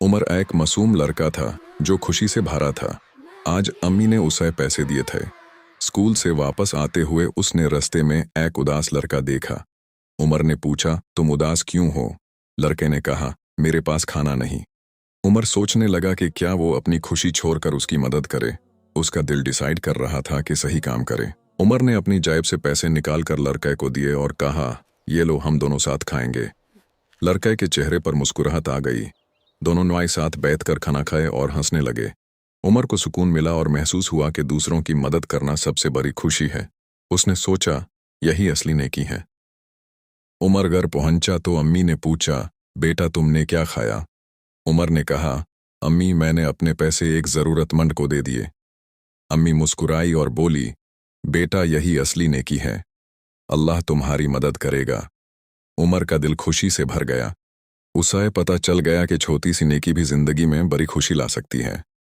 उमर एक मासूम लड़का था जो खुशी से भरा था। आज अम्मी ने उसे पैसे दिए थे। स्कूल से वापस आते हुए उसने रास्ते में एक उदास लड़का देखा। उमर ने पूछा, तुम उदास क्यों हो? लड़के ने कहा, मेरे पास खाना नहीं। उमर सोचने लगा कि क्या वो अपनी खुशी छोड़कर उसकी मदद करे। उसका दिल डिसाइड कर रहा था कि सही काम करे। उमर ने अपनी जेब से पैसे निकाल कर लड़के को दिए और कहा, ये लो, हम दोनों साथ खाएंगे। लड़के के चेहरे पर मुस्कुराहट आ गई। दोनों नाई साथ बैठकर खाना खाए और हंसने लगे। उमर को सुकून मिला और महसूस हुआ कि दूसरों की मदद करना सबसे बड़ी खुशी है। उसने सोचा, यही असली नेकी है। उमर घर पहुंचा तो अम्मी ने पूछा, बेटा तुमने क्या खाया? उमर ने कहा, अम्मी मैंने अपने पैसे एक ज़रूरतमंद को दे दिए। अम्मी मुस्कुराई और बोली, बेटा यही असली नेकी है, अल्लाह तुम्हारी मदद करेगा। उमर का दिल खुशी से भर गया। उसे पता चल गया कि छोटी सी नेकी भी जिंदगी में बड़ी खुशी ला सकती है।